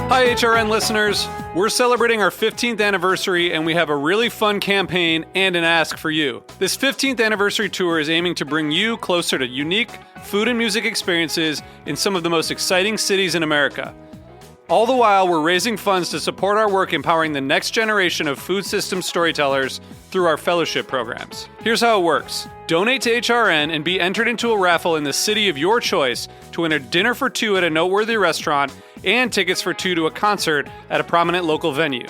Hi, HRN listeners. We're celebrating our 15th anniversary, and we have a really fun campaign and an ask for you. This 15th anniversary tour is aiming to bring you closer to unique food and music experiences in some of the most exciting cities in America. All the while, we're raising funds to support our work empowering the next generation of food systems storytellers through our fellowship programs. Here's how it works. Donate to HRN and be entered into a raffle in the city of your choice to win a dinner for two at a noteworthy restaurant and tickets for two to a concert at a prominent local venue.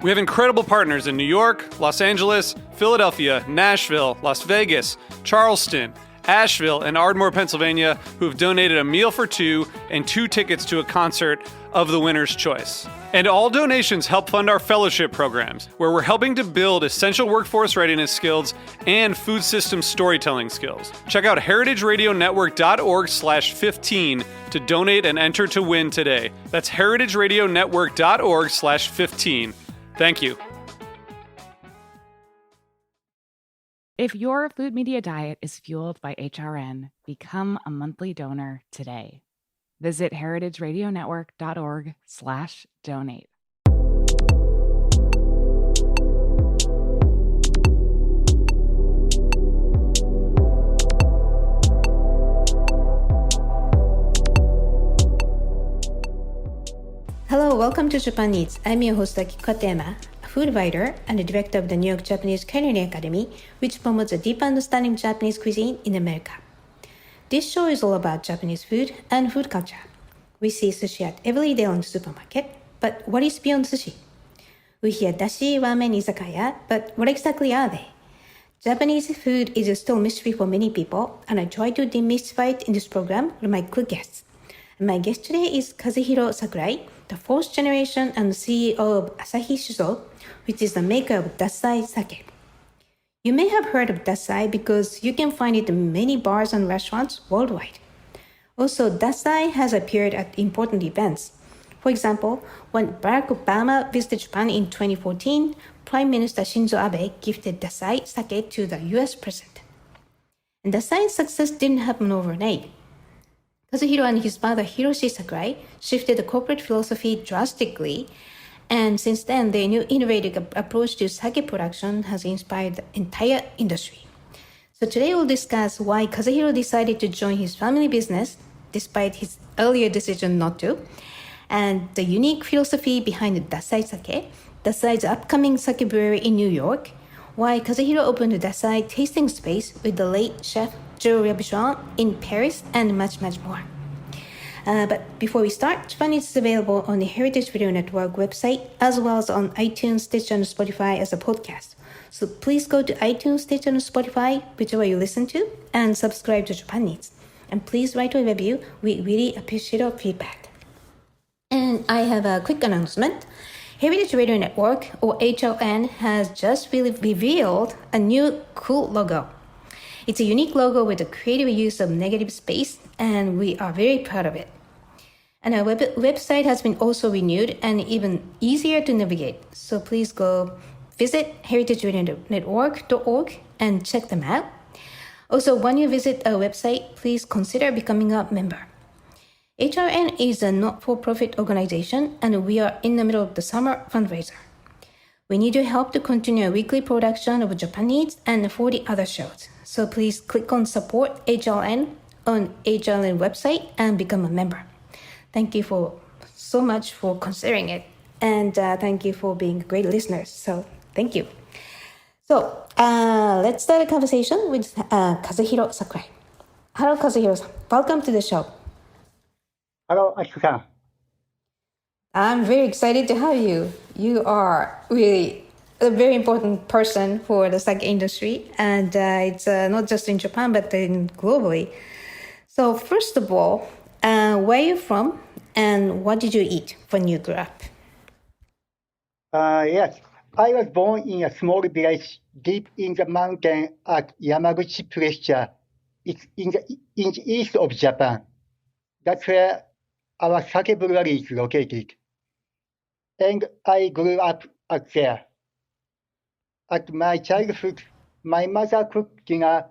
We have incredible partners in New York, Los Angeles, Philadelphia, Nashville, Las Vegas, Charleston, Asheville, and Ardmore, Pennsylvania, who have donated a meal for two and two tickets to a concert of the winner's choice. And all donations help fund our fellowship programs, where we're helping to build essential workforce readiness skills and food system storytelling skills. Check out heritageradionetwork.org/15 to donate and enter to win today. That's heritageradionetwork.org/15. Thank you. If your food media diet is fueled by HRN, become a monthly donor today. Visit heritageradionetwork.org/donate. Hello, welcome to Japan Eats. I'm your host Akiko Katayama, a food writer and the director of the New York Japanese Culinary Academy, which promotes a deep understanding of Japanese cuisine in America. This show is all about Japanese food and food culture. We see sushi at every day on the supermarket, but what is beyond sushi? We hear dashi, ramen, izakaya, but what exactly are they? Japanese food is still a mystery for many people, and I try to demystify it in this program with my good guests. And my guest today is Kazuhiro Sakurai, the fourth generation and CEO of Asahi Shiso, which is the maker of Dassai sake. You may have heard of Dassai because you can find it in many bars and restaurants worldwide. Also, Dassai has appeared at important events. For example, when Barak Obama visited Japan in 2014, Prime Minister Shinzo Abe gifted Dassai sake to the US president. And Dassai's success didn't happen overnight. Kazuhiro and his father Hiroshi Sakurai shifted the corporate philosophy drastically, and since then, their new innovative approach to sake production has inspired the entire industry. So today we'll discuss why Kazuhiro decided to join his family business, despite his earlier decision not to, and the unique philosophy behind the Dassai sake, Dassai's upcoming sake brewery in New York, why Kazuhiro opened the Dassai tasting space with the late chef Joel Robuchon in Paris, and much, much more. But before we start, Japan Eats is available on the Heritage Radio Network website, as well as on iTunes, Stitcher, and Spotify as a podcast. So please go to iTunes, Stitcher, and Spotify, whichever you listen to, and subscribe to Japan Eats. And please write a review. We really appreciate your feedback. And I have a quick announcement. Heritage Radio Network, or HRN, has just revealed a new cool logo. It's a unique logo with a creative use of negative space, and we are very proud of it. And our website has been also renewed and even easier to navigate. So please go visit heritageradionetwork.org and check them out. Also, when you visit our website, please consider becoming a member. HRN is a not-for-profit organization, and we are in the middle of the summer fundraiser. We need your help to continue a weekly production of Japan Eats and 40 other shows. So please click on Support HRN on HRN website and become a member. Thank you so much for considering it. And thank you for being great listeners. So thank you. So let's start a conversation with Kazuhiro Sakurai. Hello, Kazuhiro-san. Welcome to the show. Hello, Akiko-san. I'm very excited to have you. You are really a very important person for the sake industry, and it's not just in Japan, but globally. So first of all, where are you from, and what did you eat when you grew up? Yes, I was born in a small village deep in the mountain at Yamaguchi Prefecture. It's in the east of Japan. That's where our sake brewery is located. And I grew up there. At my childhood, my mother cooked dinner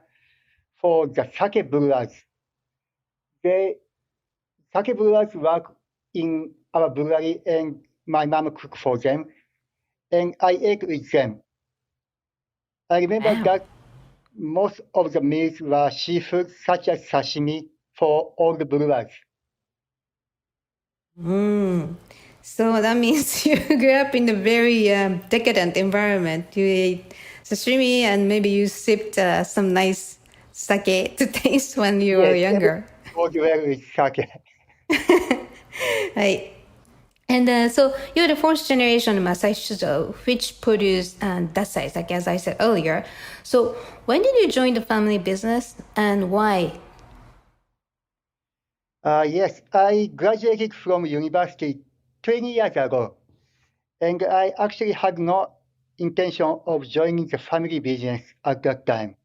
for the sake brewers. The sake brewers work in our brewery, and my mom cooked for them, and I ate with them. I remember Wow. that most of the meals were seafood, such as sashimi, for all the brewers. So that means you grew up in a very decadent environment. You ate sashimi and maybe you sipped some nice sake to taste when you were Yes, younger. everything goes well with sake. Right. And so you're the fourth generation of Masai Shuzo, which produced Dassai, like as I said earlier. So when did you join the family business and why? Yes, I graduated from university 20 years ago, and I actually had no intention of joining the family business at that time.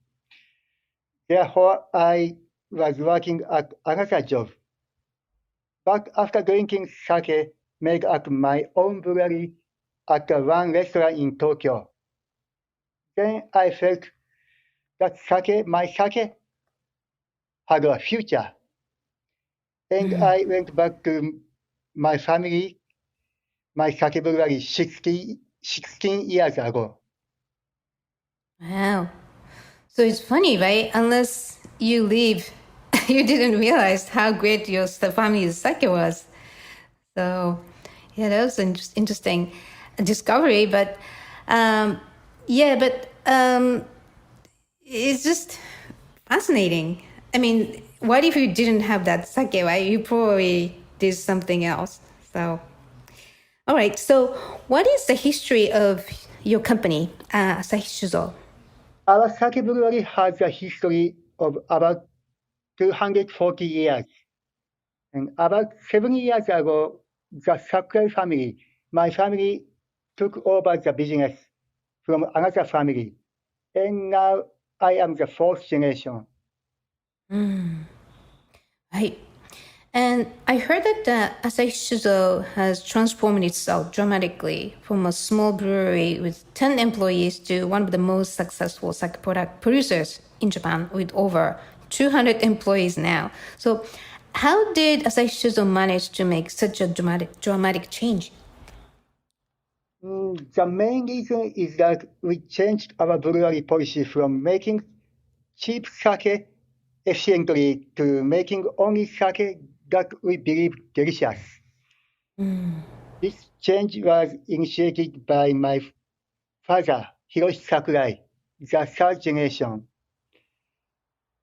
Therefore, I was working at another job. But after drinking sake made at my own brewery at one restaurant in Tokyo, then I felt that my sake, had a future. And I went back to my family, my sake brewery 16 years ago. Wow. So it's funny, right? Unless you leave, you didn't realize how great your family's sake was. So, yeah, that was an interesting discovery. But it's just fascinating. I mean, what if you didn't have that sake, right? You probably did something else. So, all right. So, what is the history of your company, Asahi Shuzo? Our sake brewery has a history of about 240 years. And about 7 years ago, the Sakurai family, my family, took over the business from another family. And now I am the fourth generation. Right. And I heard that Asahi Shuzo has transformed itself dramatically from a small brewery with 10 employees to one of the most successful sake product producers in Japan with over 200 employees now. So, how did Asahi Shuzo manage to make such a dramatic change? The main reason is that we changed our brewery policy from making cheap sake efficiently to making only sake that we believe delicious. This change was initiated by my father, Hiroshi Sakurai, the third generation.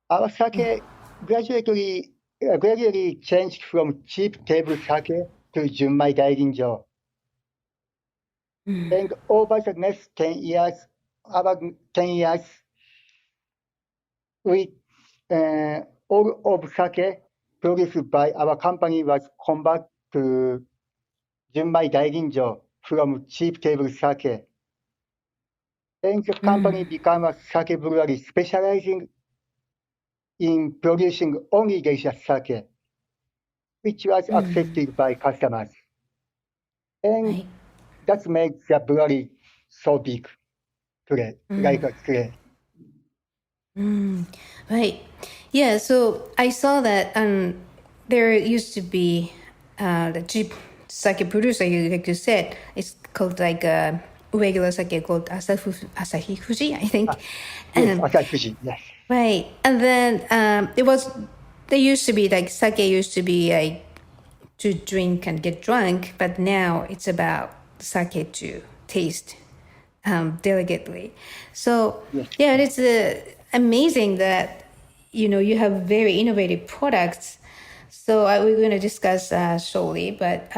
Our sake gradually changed from cheap table sake to Junmai Daiginjo. And over the next 10 years, about 10 years, we all of sake produced by our company was converted to Junmai Daiginjo from cheap table sake. And the company became a sake brewery specializing in producing only delicious sake, which was accepted by customers. And Right. that makes the brewery so big today, like today. Right. Yeah, so I saw that there used to be the cheap sake producer, like you said, it's called like a regular sake called Asahi Fuji, I think. Yes, Um, Asahi Fuji, yes. right. And then there used to be like sake used to be like to drink and get drunk, but now it's about sake to taste delicately. So Yes. yeah, it's amazing that you have very innovative products. So we're going to discuss shortly, but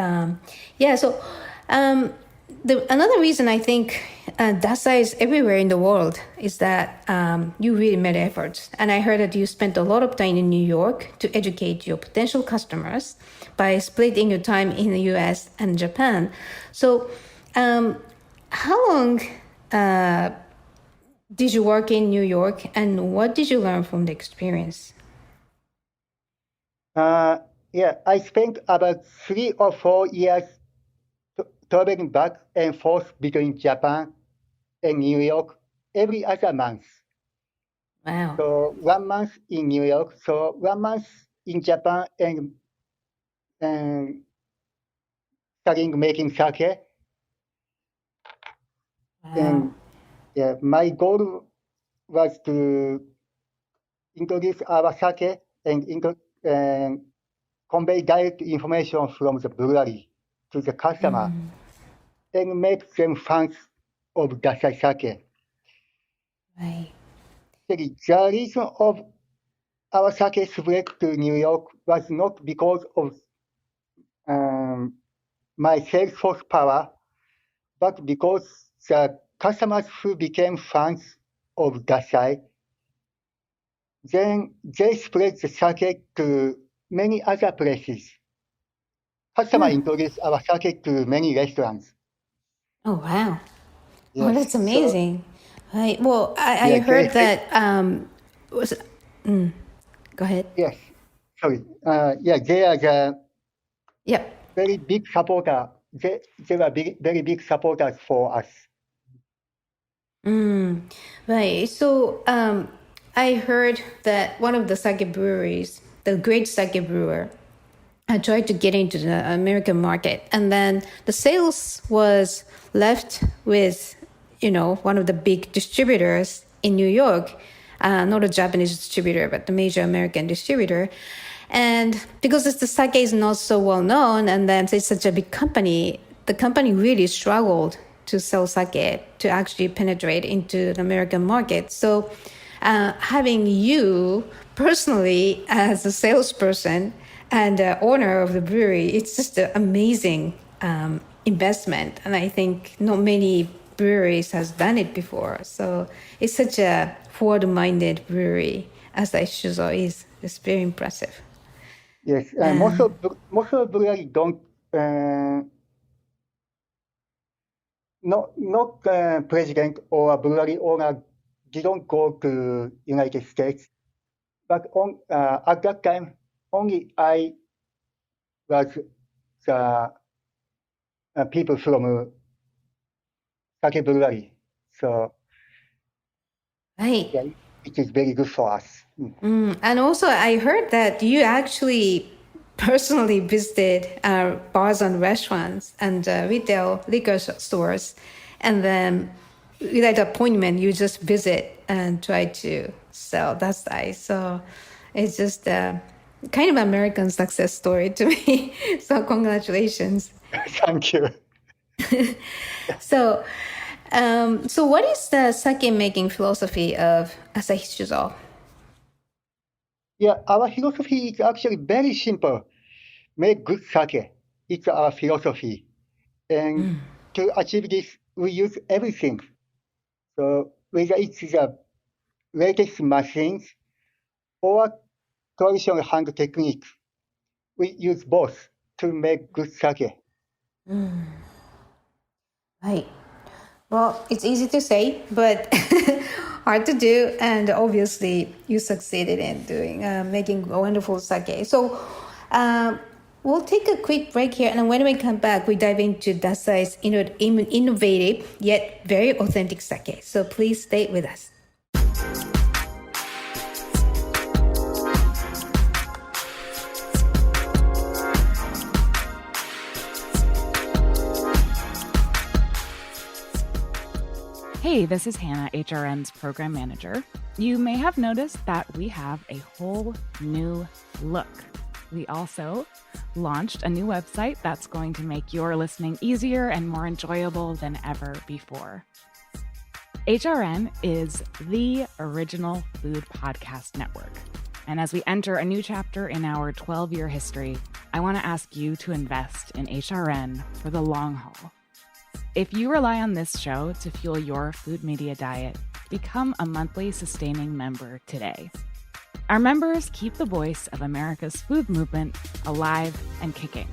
yeah. So another reason I think Dassai is everywhere in the world is that you really made efforts, and I heard that you spent a lot of time in New York to educate your potential customers by splitting your time in the U.S. and Japan. So. How long did you work in New York, and what did you learn from the experience? Yeah, I spent about 3 or 4 years traveling back and forth between Japan and New York every other month. Wow. So 1 month in New York, so 1 month in Japan, and studying making sake. And my goal was to introduce our sake and convey direct information from the brewery to the customer and make them fans of Dassai sake. Right. The reason of our sake spread to New York was not because of my sales force power, but because the customers who became fans of Dassai, then they spread the sake to many other places. Customer introduced our sake to many restaurants. Oh, wow. Yes. Oh, that's amazing. Right. Well, I heard that. Go ahead. Yes. Sorry. They are the Yep. very big supporter. They were very big supporters for us. Right. So I heard that one of the sake breweries, the great sake brewer, tried to get into the American market, and then the sales was left with, one of the big distributors in New York, not a Japanese distributor, but the major American distributor. And because the sake is not so well known, and then it's such a big company, the company really struggled to sell sake to actually penetrate into the American market. So having you personally as a salesperson and owner of the brewery, it's just an amazing investment. And I think not many breweries has done it before. So it's such a forward-minded brewery as Shinzo is. It's very impressive. Yes, most of breweries don't. Not president or a brewery owner didn't go to United States, but at that time only I was the people from sake brewery. So Right. yeah, it is very good for us. And also, I heard that you actually personally visited bars and restaurants and retail liquor stores, and then without appointment, you just visit and try to sell. That's nice. So it's just kind of American success story to me. So congratulations. Thank you. So, so what is the sake making philosophy of Asahi Shuzo? Yeah, our philosophy is actually very simple. Make good sake. It's our philosophy. And to achieve this, we use everything. So whether it's the latest machines or traditional hand techniques, we use both to make good sake. Right. Well, it's easy to say, but hard to do. And obviously, you succeeded in doing making wonderful sake. So we'll take a quick break here. And when we come back, we dive into Dassai's innovative yet very authentic sake. So please stay with us. Hey, this is Hannah, HRN's program manager. You may have noticed that we have a whole new look. We also launched a new website that's going to make your listening easier and more enjoyable than ever before. HRN is the original food podcast network. And as we enter a new chapter in our 12-year history, I want to ask you to invest in HRN for the long haul. If you rely on this show to fuel your food media diet, become a monthly sustaining member today. Our members keep the voice of America's food movement alive and kicking.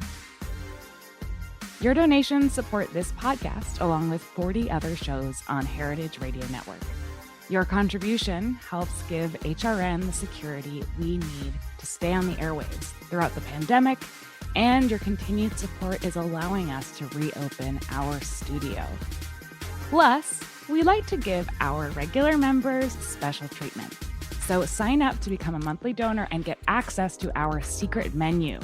Your donations support this podcast along with 40 other shows on Heritage Radio Network. Your contribution helps give HRN the security we need to stay on the airwaves throughout the pandemic, and your continued support is allowing us to reopen our studio. Plus, we like to give our regular members special treatment. So sign up to become a monthly donor and get access to our secret menu,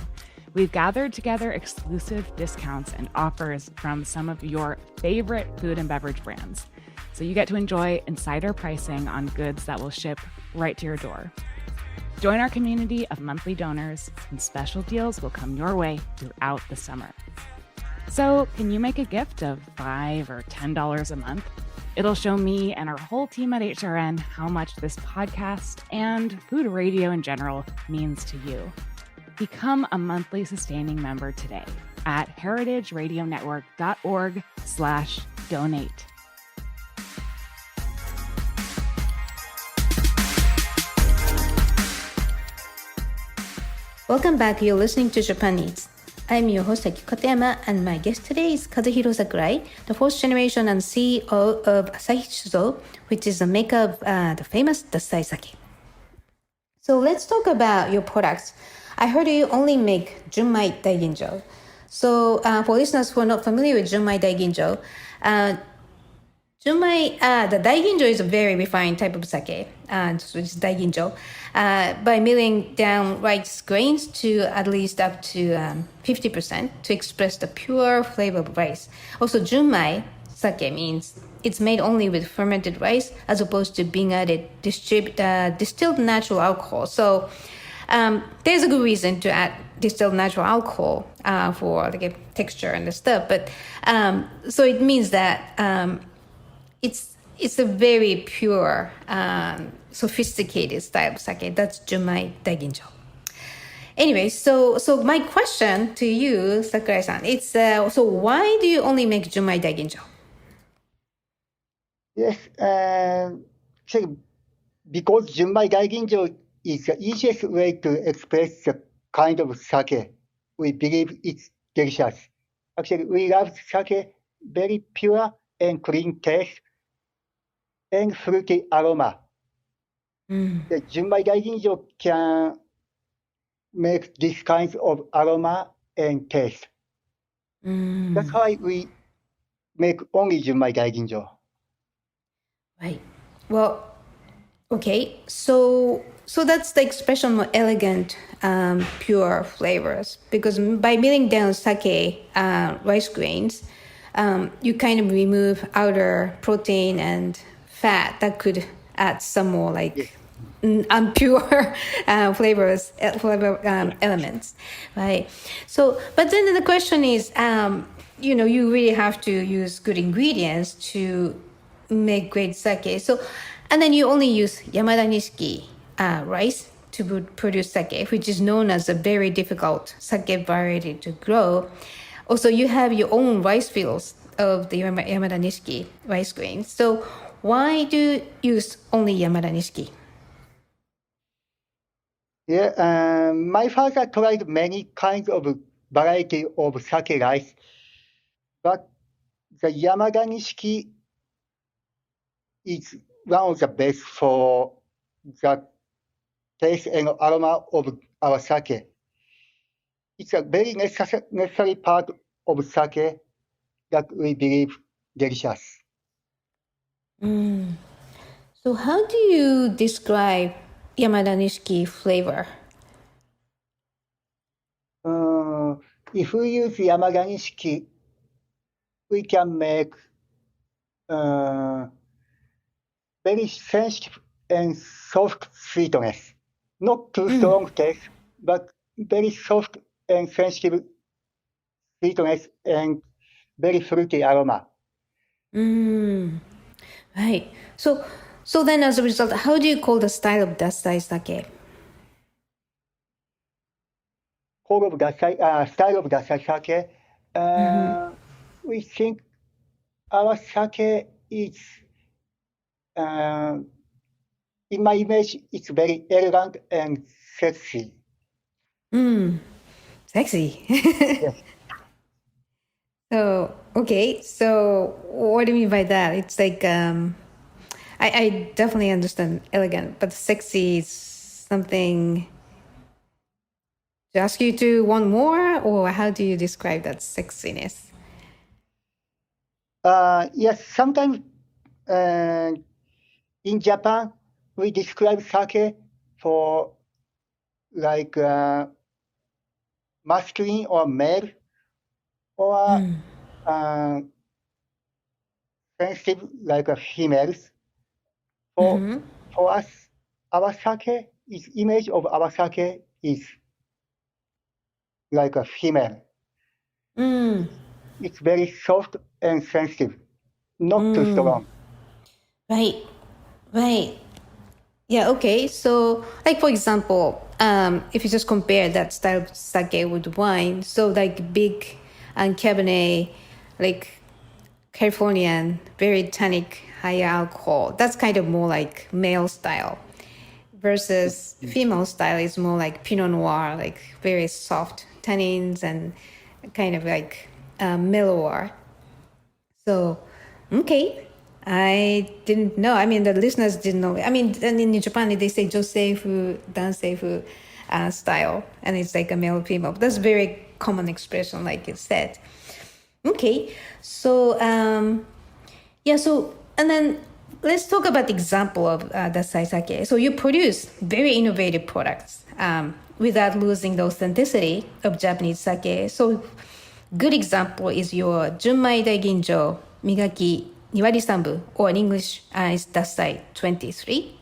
We've gathered together exclusive discounts and offers from some of your favorite food and beverage brands. So you get to enjoy insider pricing on goods that will ship right to your door. Join our community of monthly donors, and special deals will come your way throughout the summer. So can you make a gift of $5 or $10 a month? It'll show me and our whole team at HRN how much this podcast and food radio in general means to you. Become a monthly sustaining member today at heritageradionetwork.org/donate. Welcome back. You're listening to Japan Eats. I'm your host, Aki Katayama, and my guest today is Kazuhiro Sakurai, the fourth generation and CEO of Asahi Shuzo, which is the maker of the famous Dassai sake. So let's talk about your products. I heard you only make Junmai Daiginjo. So for listeners who are not familiar with Junmai Daiginjo, the Daiginjo is a very refined type of sake, which is Daiginjo, by milling down rice grains to at least up to 50% to express the pure flavor of rice. Also, Junmai sake means it's made only with fermented rice as opposed to being added distilled natural alcohol. So there's a good reason to add distilled natural alcohol for like a texture and the stuff. But so it means that it's a very pure, sophisticated style of sake. That's Junmai Daiginjo. Anyway, so my question to you, Sakurai-san, it's so why do you only make Junmai Daiginjo? Yes, because Junmai Daiginjo is the easiest way to express the kind of sake we believe it's delicious. Actually, we love sake very pure and clean taste and fruity aroma. The Junmai Daiginjo can make this kind of aroma and taste. That's why we make only Junmai Daiginjo. Right. Well, okay. So that's the expression more elegant, pure flavors. Because by milling down sake rice grains, you kind of remove outer protein and fat that could add some more like impure flavor elements, right? So, but then the question is, you really have to use good ingredients to make great sake. So, and then you only use Yamada Nishiki rice to produce sake, which is known as a very difficult sake variety to grow. Also, you have your own rice fields of the Yamada Nishiki rice grains. So why do you use only Yamada Nishiki? Yeah, my father tried many kinds of variety of sake rice, but the Yamada Nishiki is one of the best for the taste and aroma of our sake. It's a very necessary part of sake that we believe delicious. So how do you describe Yamada Nishiki flavor? If we use Yamada Nishiki, we can make very sensitive and soft sweetness. Not too strong taste, but very soft and sensitive sweetness and very fruity aroma. Right. So then as a result, how do you call the style of Dassai sake? Style of Dassai sake, we think our sake is, in my image, it's very elegant and sexy. Sexy. Yes. So, okay. So what do you mean by that? It's like, I definitely understand elegant, but sexy is something to ask you to want more, or how do you describe that sexiness? Yes, sometimes in Japan, we describe sake for like masculine or male or sensitive like females. For us, our sake is image of our sake is like a female. It's very soft and sensitive, not too strong. Right. Yeah, okay. So, like, for example, if you just compare that style of sake with wine, so like big and Cabernet, like Californian, very tannic, high alcohol, that's kind of more like male style. Versus female style is more like Pinot Noir, like very soft tannins and kind of like mellower. So, okay. I didn't know. I mean, the listeners didn't know. I mean, and in Japan, they say joseifu, danseifu style, and it's like a male female. That's very common expression, like you said. Okay, so so and then let's talk about the example of Dassai Sake. So you produce very innovative products without losing the authenticity of Japanese sake. So good example is your Junmai Daiginjo Migaki Niwari Sambu, or in English is Dassai 23.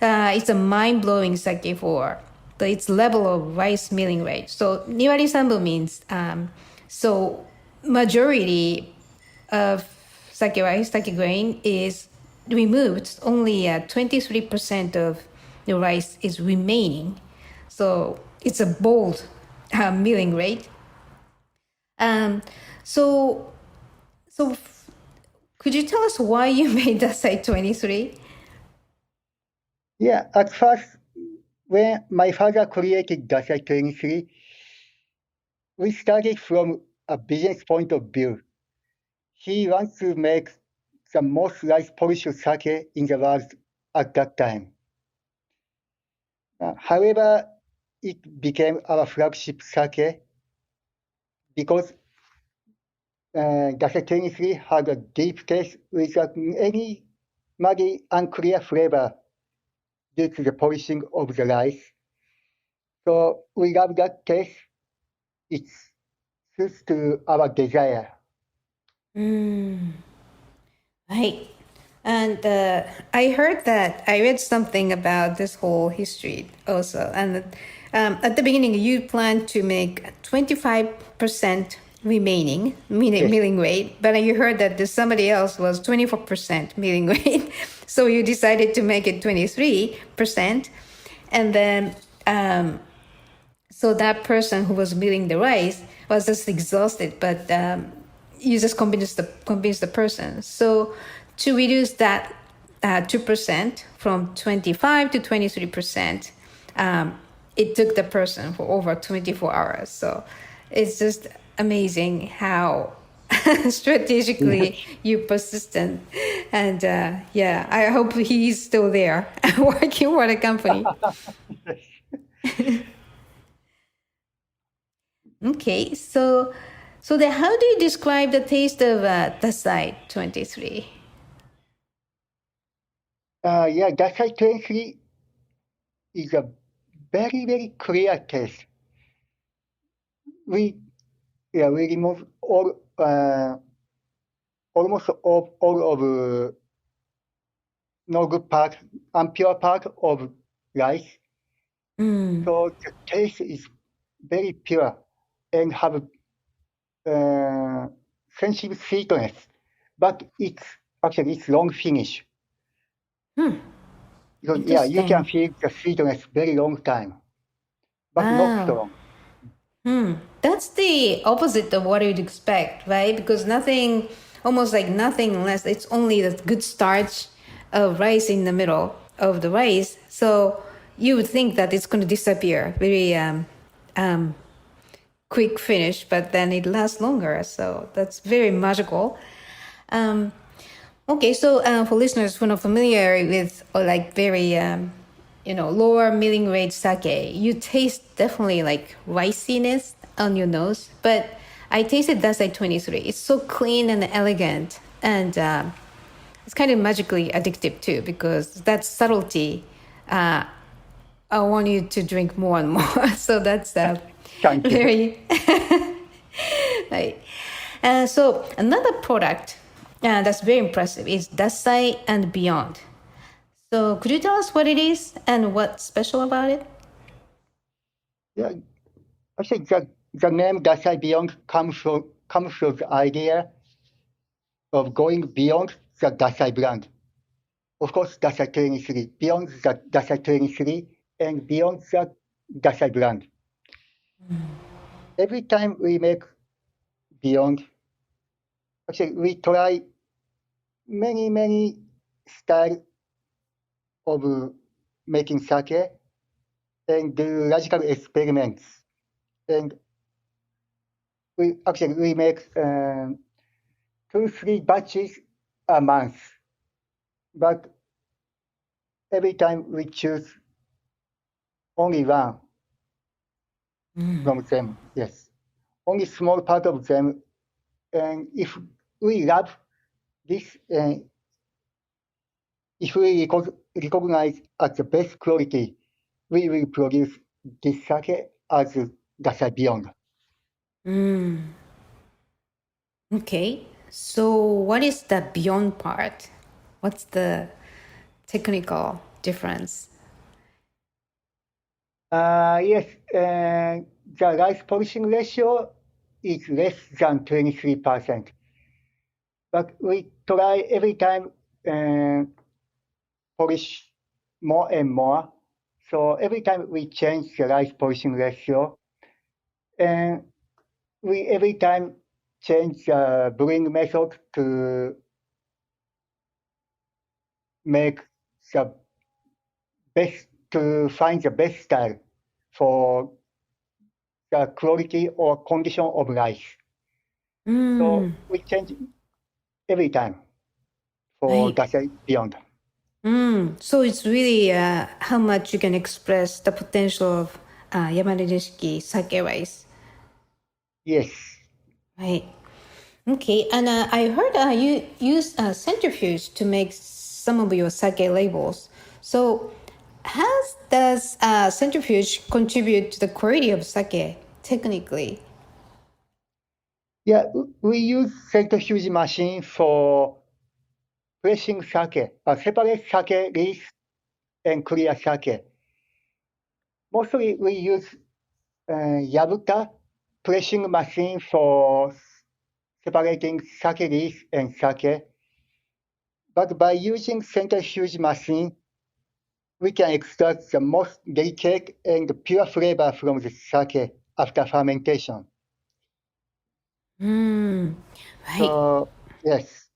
It's a mind-blowing sake for its level of rice milling rate. So Niwari Sambu means so majority of sake rice, sake grain is removed. Only 23% of the rice is remaining. So it's a bold milling rate. So could you tell us why you made Dassai 23? Yeah, at first, when my father created Dassai 23, we started from a business point of view. He wants to make the most rice polished sake in the world at that time. However, it became our flagship sake because Dassai 23 had a deep taste without any muddy, unclear flavor due to the polishing of the rice. So we love that taste. It suits to our desire. Right. And I heard that, I read something about this whole history also. And at the beginning, you planned to make 25% remaining, meaning milling rate. But you heard that somebody else was 24% milling rate. So you decided to make it 23%. And then, so that person who was milling the rice was just exhausted, but you just convinced the person. So to reduce that 2% from 25 to 23%, it took the person for over 24 hours. So it's just amazing how strategically you persistent. And I hope he's still there working for the company. Okay, so then how do you describe the taste of Dassai 23? Dassai 23 is a very, very clear taste. We remove almost all of no good part, impure part of rice. So the taste is very pure and have sensitive sweetness, but it's long finish. Because you can feel the sweetness very long time, but not strong. That's the opposite of what you'd expect, right? Because almost like nothing less. It's only the good starch of rice in the middle of the rice. So you would think that it's going to disappear, very quick finish, but then it lasts longer. So that's very magical. Okay, so for listeners who are not familiar with like very lower milling rate sake, you taste definitely like riciness on your nose. But I tasted Dassai 23. It's so clean and elegant, and it's kind of magically addictive too, because that subtlety. I want you to drink more and more. So that's Thank you. Very. Right. So another product that's very impressive is Dassai and Beyond. So could you tell us what it is and what's special about it? Yeah, actually, the name Dassai Beyond comes from the idea of going beyond the Dassai brand. Of course, Dassai 23, beyond the Dassai 23, and beyond the Dassai brand. Every time we make Beyond, actually, we try many styles of making sake and do logical experiments. And we make 2-3 batches a month, but every time we choose only one from them. Yes, only small part of them. And if we love this, if we recognize as the best quality, we will produce this sake as Dassai Beyond. Okay. So what is the Beyond part? What's the technical difference? Yes, the rice polishing ratio is less than 23%. But we try every time polish more and more. So every time we change the rice polishing ratio, and we every time change the brewing method to make the best, to find the best style for the quality or condition of rice. So we change every time for Right. Dassai Beyond. So it's really how much you can express the potential of Yamanadeshiki sake rice. Yes. Right. Okay. And I heard you use centrifuge to make some of your sake labels. So how does centrifuge contribute to the quality of sake technically? Yeah, we use centrifuge machine for pressing sake, separate sake leaf and clear sake. Mostly we use Yabuta pressing machine for separating sake leaf and sake. But by using centrifuge machine, we can extract the most delicate and pure flavor from the sake after fermentation. Right. So yes.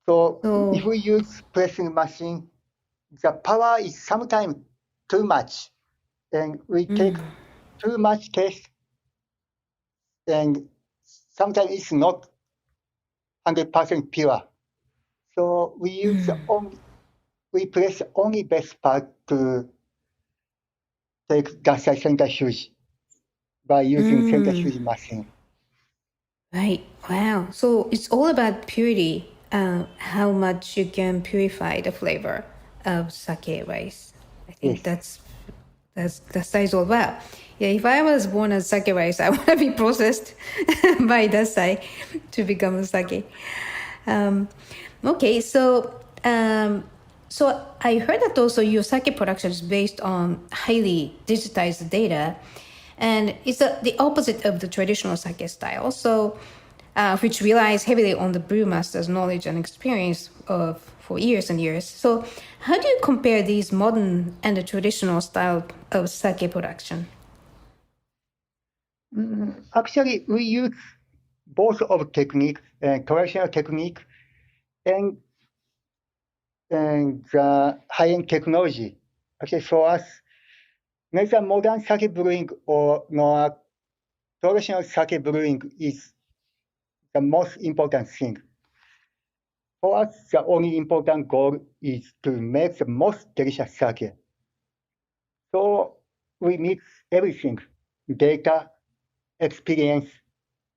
So if So we use pressing machine, the power is sometimes too much, and we take too much taste, and sometimes it's not 100% pure. So we use we press only best part to take Dassai centrifuge by using centrifuge machine. right. Wow. So it's all about purity, how much you can purify the flavor of sake rice. I think Yes. that's all about. Yeah, if I was born as sake rice, I want to be processed by Dassai to become a sake. Okay, so I heard that also your sake production is based on highly digitized data, and it's the opposite of the traditional sake style. So, which relies heavily on the brewmaster's knowledge and experience for years and years. So, how do you compare these modern and the traditional style of sake production? Actually, we use both of technique, traditional technique and high-end technology. Actually, for us, neither modern sake brewing nor traditional sake brewing is the most important thing. For us, the only important goal is to make the most delicious sake. So we mix everything: data, experience,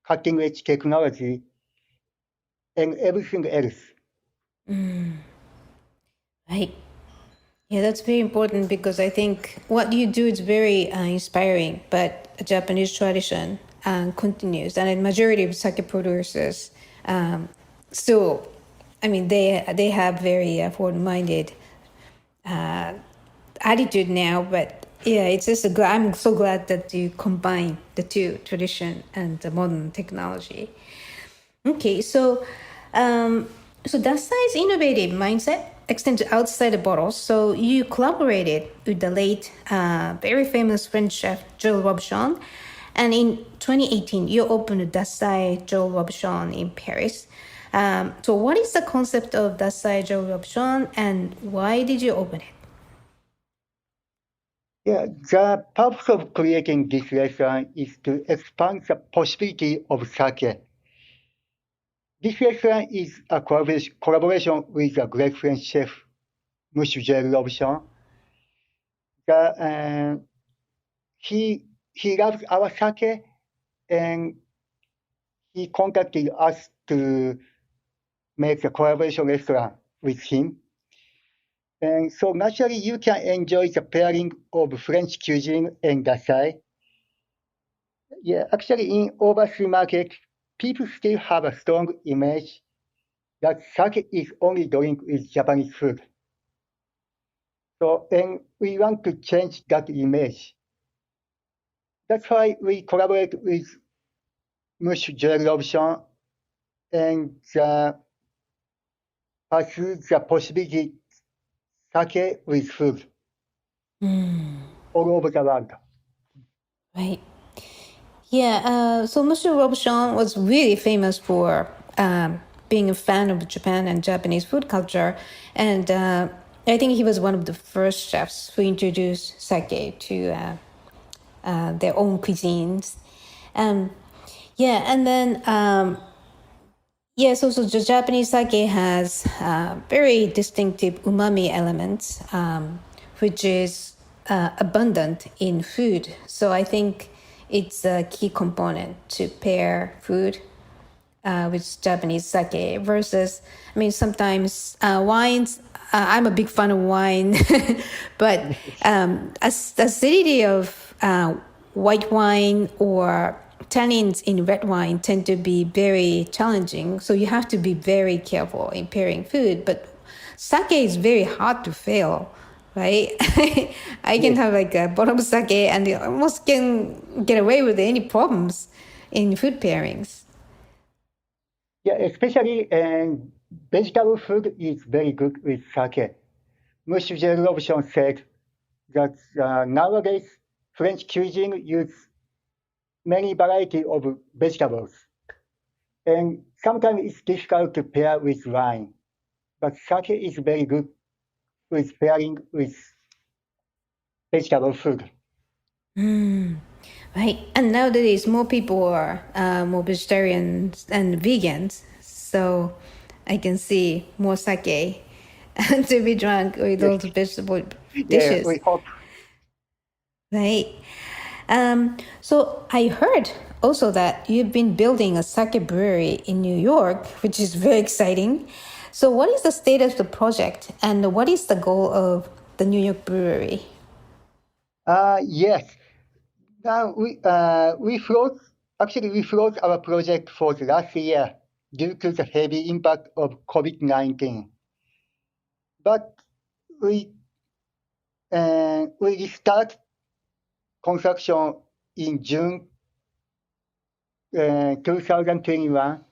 cutting-edge technology, and everything else. Right. Yeah, that's very important because I think what you do is very inspiring, but a Japanese tradition continues, and a majority of sake producers still, I mean, they have very forward-minded attitude now, but yeah, it's just I'm so glad that you combine the two, tradition and the modern technology. Okay, so Dassai's innovative mindset extends outside the bottle. So you collaborated with the late, very famous French chef Joel Robuchon, and in 2018 you opened Dassai Joel Robuchon in Paris. So what is the concept of Dassai Joel Robuchon, and why did you open it? Yeah, the purpose of creating this restaurant is to expand the possibility of sake. This restaurant is a collaboration with a great French chef, Monsieur Joel Robuchon. He loves our sake, and he contacted us to make a collaboration restaurant with him. And so naturally, you can enjoy the pairing of French cuisine and Dassai. Yeah, actually, in overseas market, people still have a strong image that sake is only drink with Japanese food. So, and we want to change that image. That's why we collaborate with Monsieur Joel Robuchon and pursue the possibility sake with food all over the world. Right. Yeah, so Monsieur Robuchon was really famous for being a fan of Japan and Japanese food culture. And I think he was one of the first chefs who introduced sake to their own cuisines. Yeah, and then, so the Japanese sake has very distinctive umami elements, which is abundant in food. So I think it's a key component to pair food with Japanese sake versus, I mean, sometimes wines, I'm a big fan of wine, but acidity of white wine or tannins in red wine tend to be very challenging. So you have to be very careful in pairing food. But sake is very hard to fail, right? I can have like a bottle of sake and you almost can get away with any problems in food pairings. Yeah, especially vegetable food is very good with sake. Monsieur Joel Robuchon said that nowadays French cuisine use many variety of vegetables, and sometimes it's difficult to pair with wine. But sake is very good with pairing with vegetable food. Right. And nowadays, more people are more vegetarians and vegans. So I can see more sake to be drunk with those vegetable Yeah, dishes. we hope. Right. So I heard also that you've been building a sake brewery in New York, which is very exciting. So what is the status of the project and what is the goal of the New York brewery? Yes. Now we froze our project for the last year due to the heavy impact of COVID-19. But we restart construction in June 2021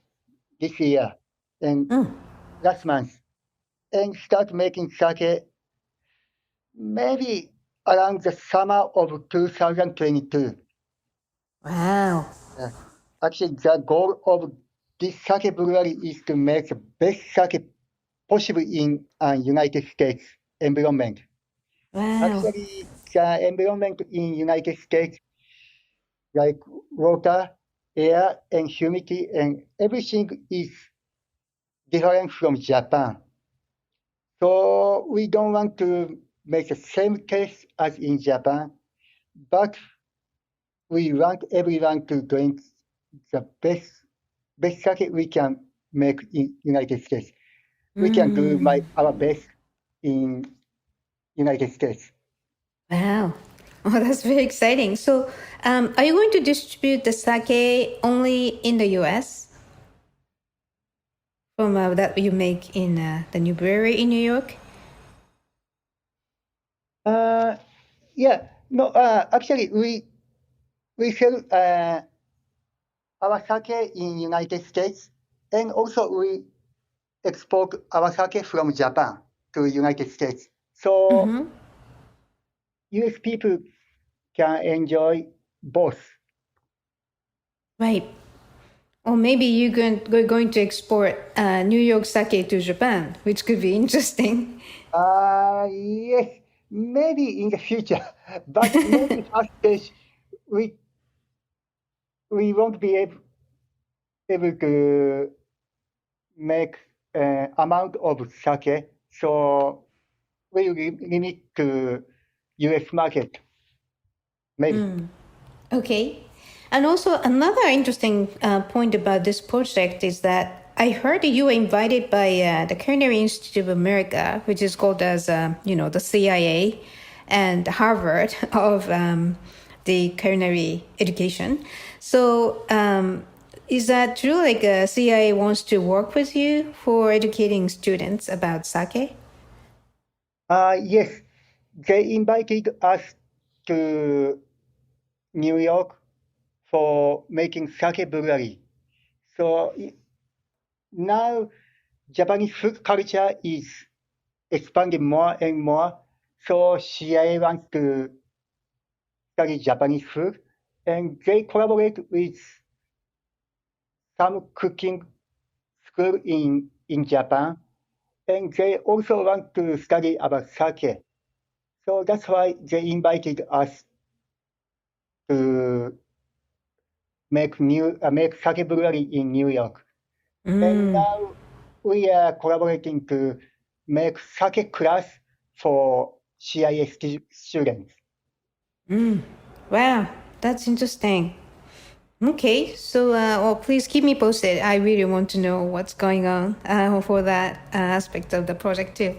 this year and last month, and start making sake maybe around the summer of 2022. Wow. Actually, the goal of this sake brewery is to make the best sake possible in United States environment. Wow. Actually, the environment in United States, like water, air, and humidity, and everything is different from Japan. So we don't want to make the same taste as in Japan, but we want everyone to drink the best sake we can make in United States. We can do our best in United States. Wow. Oh, that's very exciting. So, are you going to distribute the sake only in the US from that you make in the new brewery in New York? Yeah, no, actually, we sell our sake in United States, and also we export our sake from Japan to United States. So US people can enjoy both. Right. Or maybe we're going to export New York sake to Japan, which could be interesting. Yes, maybe in the future, but maybe first stage we won't be able to make amount of sake, so we will limit to US market, maybe. Okay. And also another interesting point about this project is that I heard that you were invited by the Culinary Institute of America, which is called as, the CIA and Harvard of the culinary education. So is that true? Like CIA wants to work with you for educating students about sake? Yes, they invited us to New York for making sake brewery. So now Japanese food culture is expanding more and more. So CIA wants to study Japanese food, and they collaborate with some cooking school in Japan, and they also want to study about sake. So that's why they invited us to make sake brewery in New York. And now we are collaborating to make sake class for CIA students. Wow, that's interesting. Okay, so please keep me posted. I really want to know what's going on for that aspect of the project too.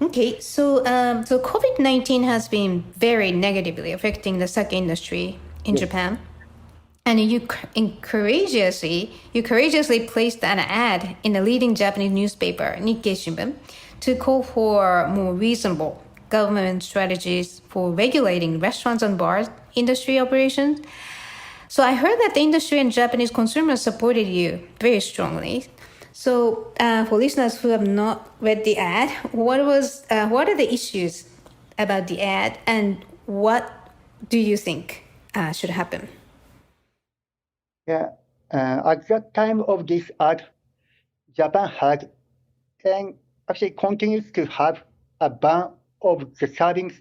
Okay, so COVID-19 has been very negatively affecting the sake industry in Japan, and you courageously placed an ad in a leading Japanese newspaper, Nikkei Shimbun, to call for more reasonable government strategies for regulating restaurants and bars industry operations. So I heard that the industry and Japanese consumers supported you very strongly. So for listeners who have not read the ad, what are the issues about the ad, and what do you think should happen? Yeah, at that time of this ad, Japan had and actually continues to have a ban of the serving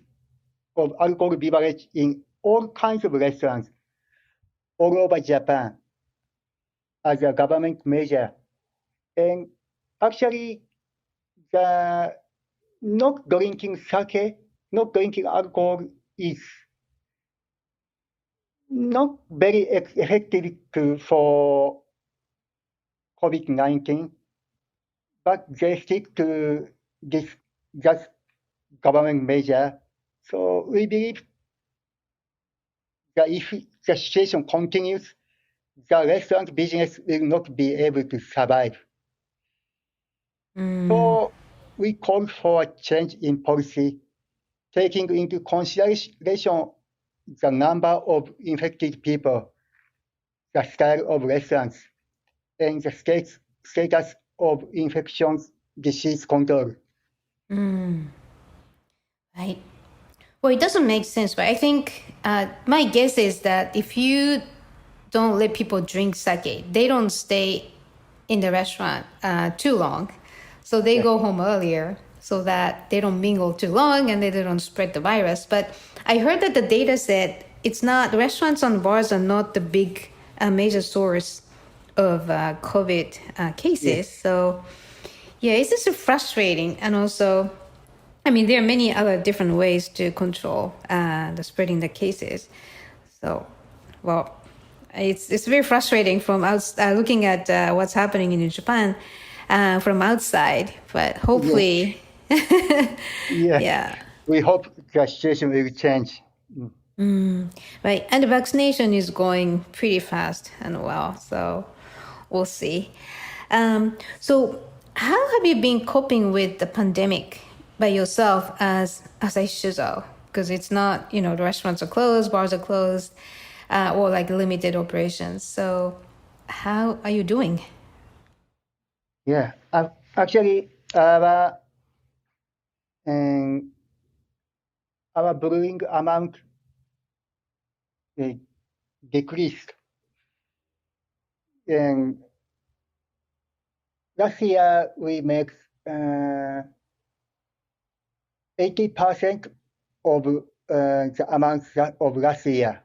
of alcohol beverage in all kinds of restaurants all over Japan as a government measure. And actually, the not drinking sake, not drinking alcohol is not very effective for COVID-19, but they stick to this just government measure. So we believe that if the situation continues, the restaurant business will not be able to survive. So we call for a change in policy, taking into consideration the number of infected people, the style of restaurants, and the status of infections disease control. Right. Well, it doesn't make sense, but I think my guess is that if you don't let people drink sake, they don't stay in the restaurant too long. So they go home earlier so that they don't mingle too long and they don't spread the virus. But I heard that the data said restaurants and bars are not the big major source of COVID cases. Yes. So yeah, it's just frustrating. And also, I mean, there are many other different ways to control the spreading the cases. So, well, it's very frustrating from looking at what's happening in Japan from outside. But hopefully, Yeah. Yeah. We hope the situation will change. Right. And the vaccination is going pretty fast and well. So we'll see. So how have you been coping with the pandemic by yourself as a Shizo? Because it's not, the restaurants are closed, bars are closed, or like limited operations. So how are you doing? Yeah. Actually, um, our brewing amount uh, decreased. And last year we make 80% of the amount of last year.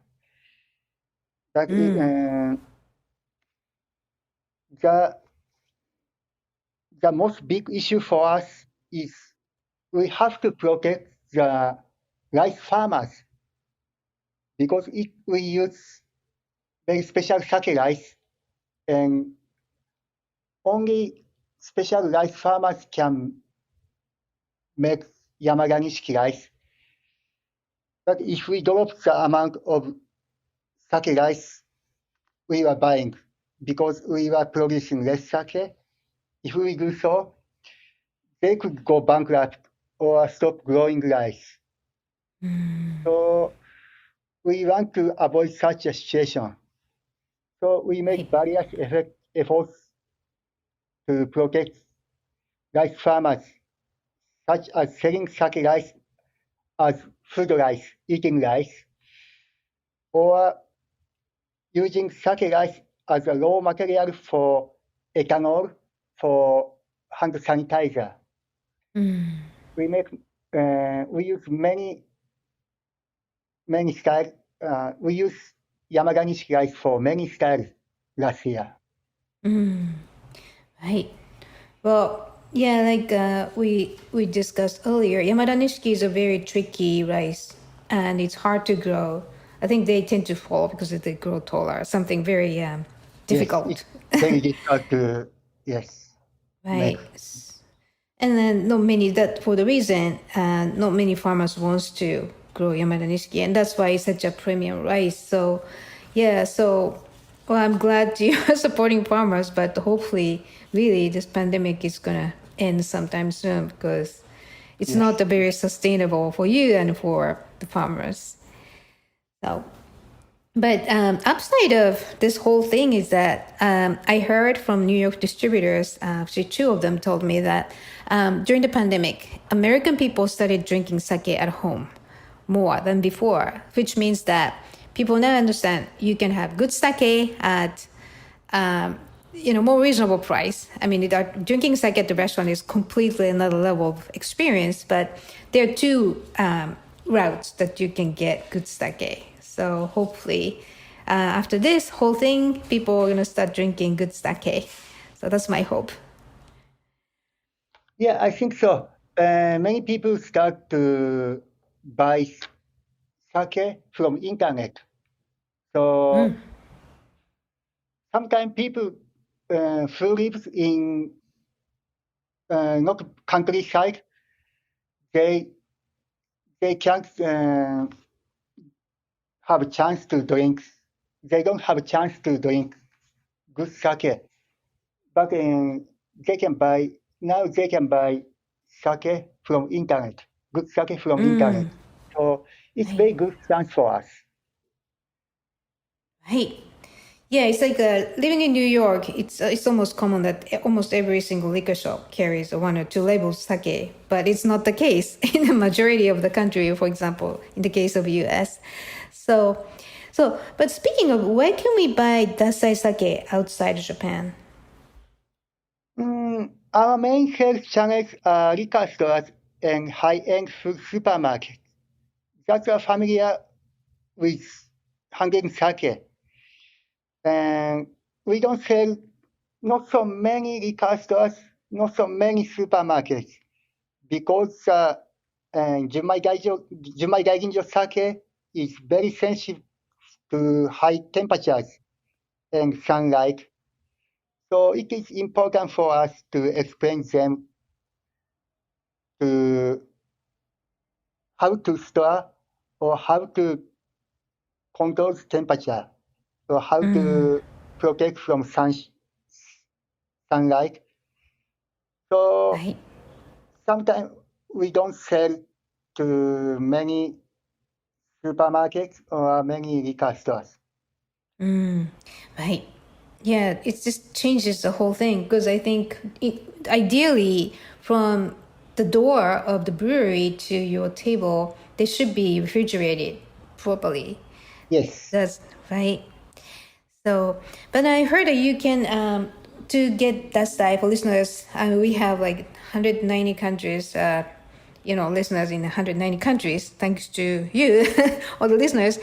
That is, the most big issue for us is we have to protect the rice farmers because we use very special sake rice, and only special rice farmers can make Yamaganishiki rice. But if we drop the amount of sake rice we were buying because we were producing less sake, if we do so, they could go bankrupt or stop growing rice. So we want to avoid such a situation. So we make various efforts to protect rice farmers, such as selling sake rice as food rice, eating rice, or using sake rice as a raw material for ethanol for hand sanitizer. We make we use many styles. We use Yamaganishi rice for many styles last year. Right. Well, yeah, like we discussed earlier, Yamada Nishiki is a very tricky rice and it's hard to grow. I think they tend to fall because they grow taller, something very difficult. Yes, it's very difficult to, yes. Right. And then not many, that for the reason, not many farmers wants to grow Yamada Nishiki, and that's why it's such a premium rice. So, yeah, so, well, I'm glad you are supporting farmers, but hopefully, really, this pandemic is going to end sometime soon because it's not very sustainable for you and for the farmers. So, but upside of this whole thing is that I heard from New York distributors, actually two of them told me that during the pandemic, American people started drinking sake at home more than before, which means that people now understand you can have good sake at more reasonable price. I mean, drinking sake at the restaurant is completely another level of experience, but there are two routes that you can get good sake. So hopefully, after this whole thing, people are gonna start drinking good sake. So that's my hope. Yeah, I think so. Many people start to buy sake from internet. So sometimes people who lives in not countryside, they can't have a chance to drink. They don't have a chance to drink good sake, but they can buy now. They can buy sake from internet. Good sake from internet. So it's very good chance for us. Right. Yeah, it's like living in New York. It's almost common that almost every single liquor shop carries one or two labels sake, but it's not the case in the majority of the country. For example, in the case of U.S. So, but speaking of, where can we buy Dassai sake outside Japan? Our main sales channels are liquor stores and high-end food supermarkets that are familiar with handling sake. And we don't sell not so many liquor stores, not so many supermarkets, because Junmai Daiginjo sake is very sensitive to high temperatures and sunlight. So it is important for us to explain them to how to store or how to control temperature or how to protect from sunlight. So Right. sometimes we don't sell to many supermarkets or many liquor stores. Right. Yeah, it just changes the whole thing because I think ideally from the door of the brewery to your table, they should be refrigerated properly. Yes. That's right. So, but I heard that you can, to get Dassai for listeners, we have like 190 countries, listeners in 190 countries, thanks to you, all the listeners.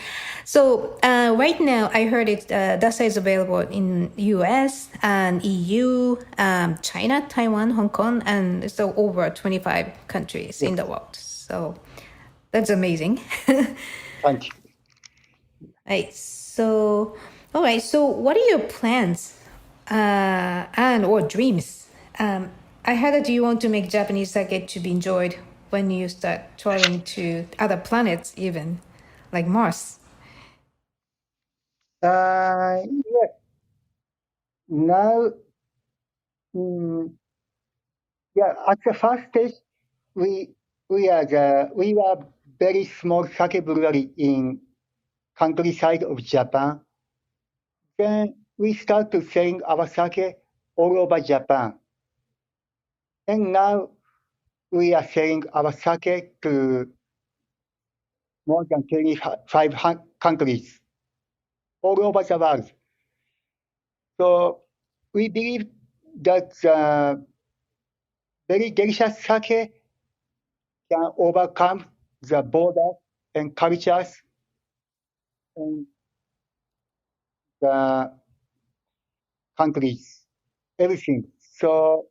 So right now, I heard Dassai is available in US and EU, China, Taiwan, Hong Kong, and so over 25 countries in the world. So that's amazing. Thank you. Right. So, all right. So, what are your plans and or dreams? I heard that you want to make Japanese sake to be enjoyed when you start traveling to other planets, even like Mars. Yes. Now, at the first stage, we were very small sake brewery in countryside of Japan. Then we start to selling our sake all over Japan. And now we are selling our sake to more than 25 countries all over the world. So we believe that very delicious sake can overcome the borders and cultures and the countries, everything. So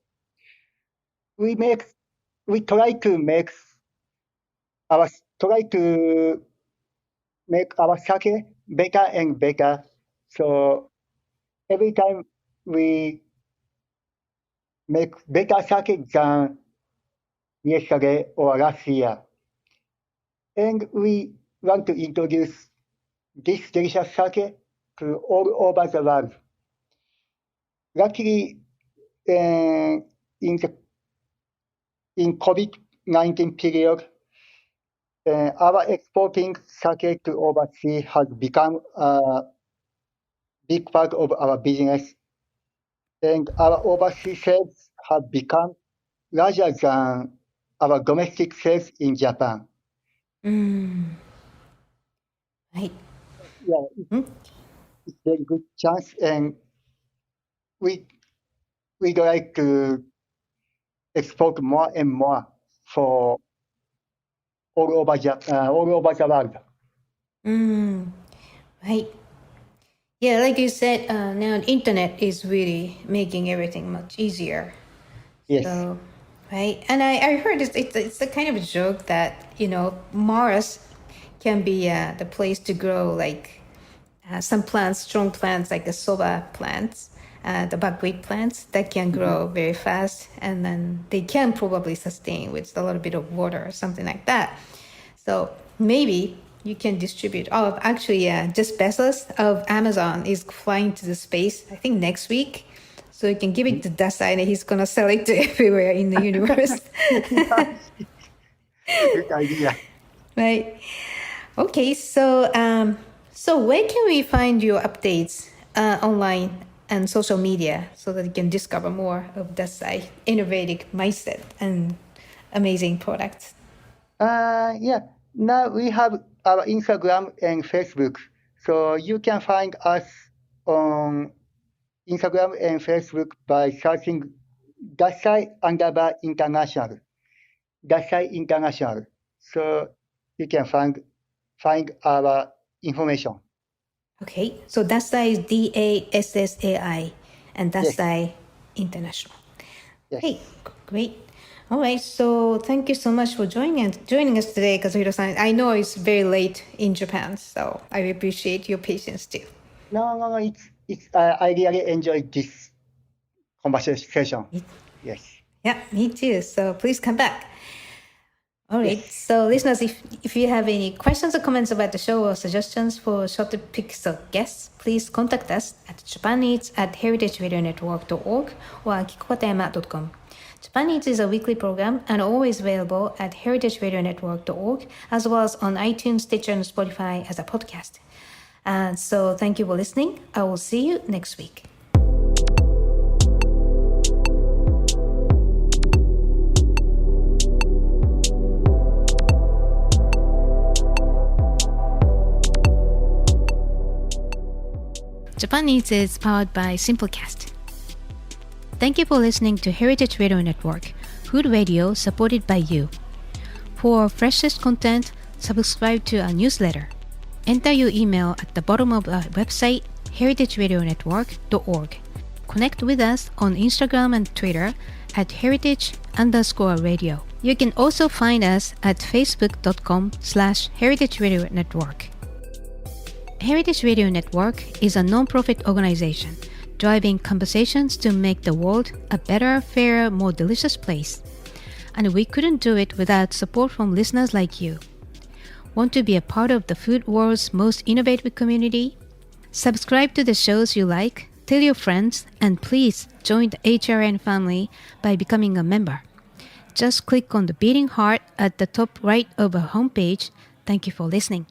we try to make our sake better and better. So every time we make better sake than yesterday or last year. And we want to introduce this delicious sake to all over the world. Luckily, in COVID-19 period, our exporting sake to overseas has become a big part of our business, and our overseas sales have become larger than our domestic sales in Japan. Right. Yeah, it's a very good chance, and we'd like to export more and more for all over the world. Right. Yeah, like you said, now the internet is really making everything much easier. Yes. So, right. And I heard it's a kind of a joke that, Mars can be the place to grow like some plants, strong plants like the soba plants, the buckwheat plants that can grow very fast. And then they can probably sustain with a little bit of water or something like that. So maybe you can distribute. Oh, actually, Jeff Bezos of Amazon is flying to the space, I think next week. So you can give it to Dassai and he's going to sell it to everywhere in the universe. Good idea. Right. Okay. So, so where can we find your updates online and social media so that you can discover more of Dassai innovative mindset and amazing products? Yeah. Now we have our Instagram and Facebook, so you can find us on Instagram and Facebook by searching Dassai_International. Dassai International. So you can find our information. Okay, so Dassai is Dassai and Dassai International. Yes. Hey, great. All right, so thank you so much for joining us today, Kazuhiro-san. I know it's very late in Japan, so I appreciate your patience too. No, it's I really enjoyed this conversation. Yes. Yeah, me too. So please come back. All right. Yes. So, listeners, if you have any questions or comments about the show or suggestions for short topics or guests, please contact us at japaneats@heritageradionetwork.org or akikokatayama.com. Japan Eats is a weekly program and always available at heritageradionetwork.org as well as on iTunes, Stitcher, and Spotify as a podcast. And so, thank you for listening. I will see you next week. Japan Eats is powered by Simplecast. Thank you for listening to Heritage Radio Network, food radio supported by you. For freshest content, subscribe to our newsletter. Enter your email at the bottom of our website, heritageradionetwork.org. Connect with us on Instagram and Twitter at heritage_radio. You can also find us at facebook.com/Heritage Radio Network. Heritage Radio Network is a non-profit organization driving conversations to make the world a better, fairer, more delicious place. And we couldn't do it without support from listeners like you. Want to be a part of the food world's most innovative community? Subscribe to the shows you like, tell your friends, and please join the HRN family by becoming a member. Just click on the beating heart at the top right of our homepage. Thank you for listening.